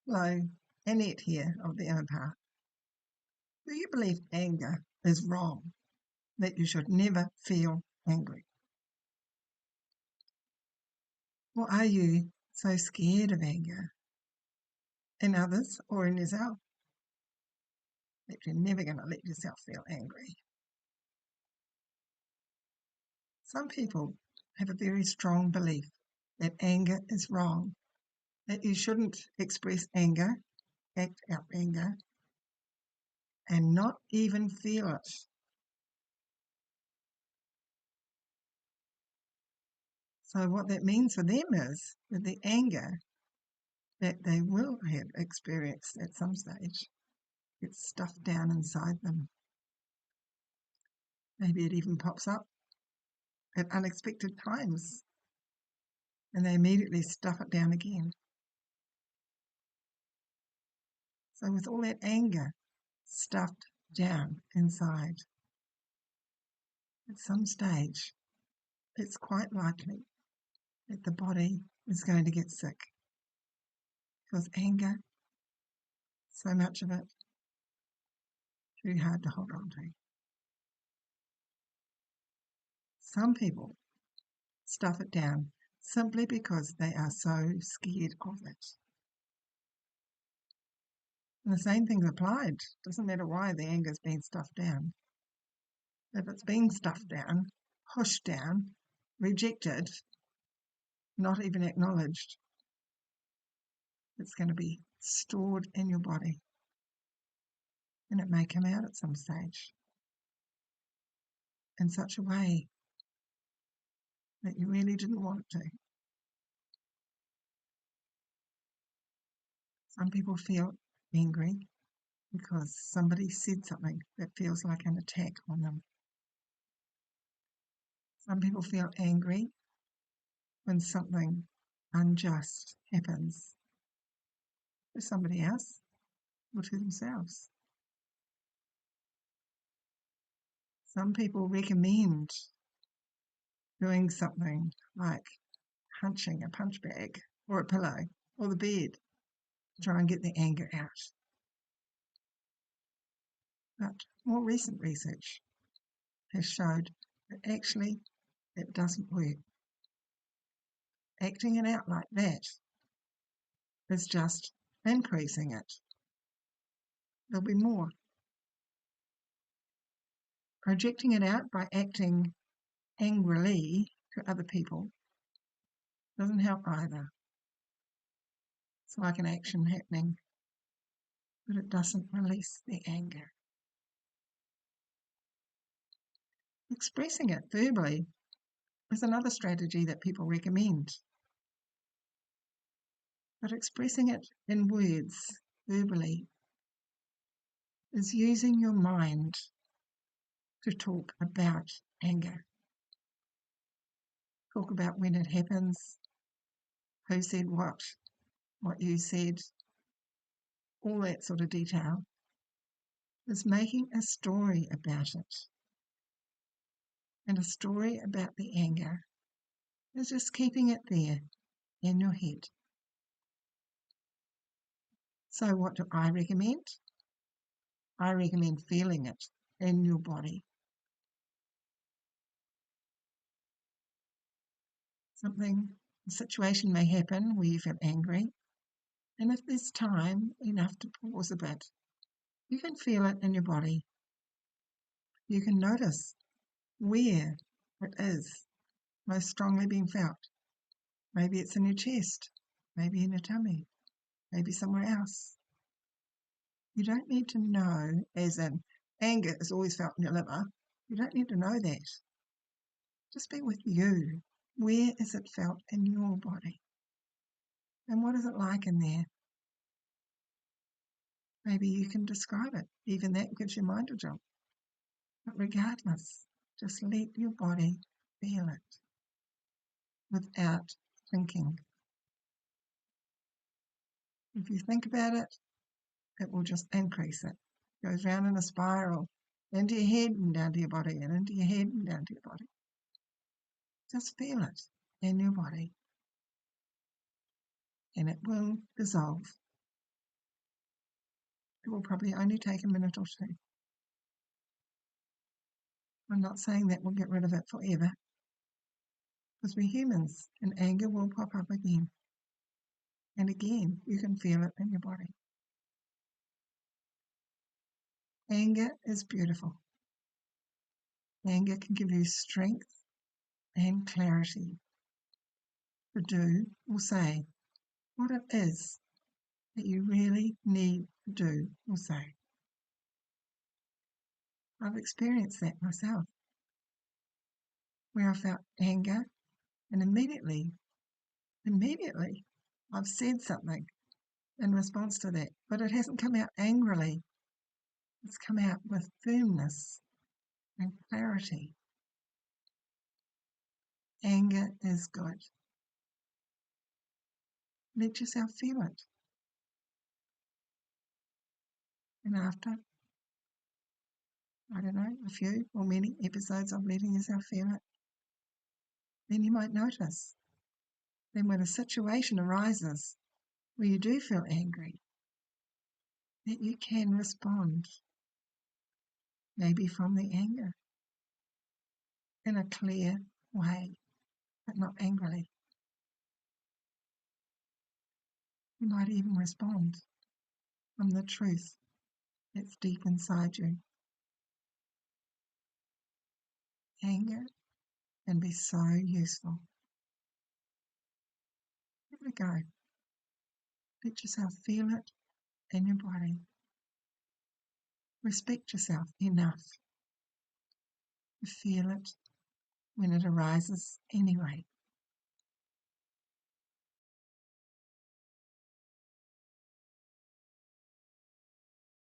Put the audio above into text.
Hello, Annette here of the Inner Path. Do you believe anger is wrong, that you should never feel angry? Or are you so scared of anger in others or in yourself that you're never going to let yourself feel angry? Some people have a very strong belief that anger is wrong, that you shouldn't express anger, act out anger, and not even feel it. So what that means for them is that the anger that they will have experienced at some stage gets stuffed down inside them. Maybe it even pops up at unexpected times and they immediately stuff it down again. So with all that anger stuffed down inside, at some stage it's quite likely that the body is going to get sick, because anger, so much of it, too hard to hold on to. Some people stuff it down simply because they are so scared of it. And the same thing's applied. Doesn't matter why the anger's been stuffed down. If it's being stuffed down, pushed down, rejected, not even acknowledged, it's going to be stored in your body. And it may come out at some stage in such a way that you really didn't want to. Some people feel angry because somebody said something that feels like an attack on them. Some people feel angry when something unjust happens to somebody else or to themselves. Some people recommend doing something like punching a punch bag or a pillow or the bed to try and get the anger out. But more recent research has showed that actually it doesn't work. Acting it out like that is just increasing it. There'll be more. Projecting it out by acting angrily to other people doesn't help either. It's like an action happening, but it doesn't release the anger. Expressing it verbally is another strategy that people recommend. But expressing it in words, verbally, is using your mind to talk about anger. Talk about when it happens, who said what you said, all that sort of detail. Is making a story about it. And a story about the anger is just keeping it there in your head. So what do I recommend? I recommend feeling it in your body. A situation may happen where you feel angry, and if there's time enough to pause a bit, you can feel it in your body. You can notice where it is most strongly being felt. Maybe it's in your chest, maybe in your tummy, maybe somewhere else. You don't need to know, as in anger is always felt in your liver. You don't need to know that. Just be with you. Where is it felt in your body? And what is it like in there? Maybe you can describe it. Even that gives your mind a jolt. But regardless, just let your body feel it without thinking. If you think about it, it will just increase it. It goes round in a spiral, into your head and down to your body, and into your head and down to your body. Just feel it in your body, and it will dissolve. It will probably only take a minute or two. I'm not saying that we'll get rid of it forever, because we're humans and anger will pop up again. And again, you can feel it in your body. Anger is beautiful. Anger can give you strength and clarity to do or say what it is that you really need to do or say. I've experienced that myself, where I felt anger and immediately, I've said something in response to that, but it hasn't come out angrily. It's come out with firmness and clarity. Anger is good. Let yourself feel it. And after, I don't know, a few or many episodes of letting yourself feel it, then you might notice. Then when a situation arises where you do feel angry, that you can respond, maybe from the anger, in a clear way, but not angrily. You might even respond from the truth that's deep inside you. Anger can be so useful. Give it a go. Let yourself feel it in your body. Respect yourself enough to feel it when it arises anyway.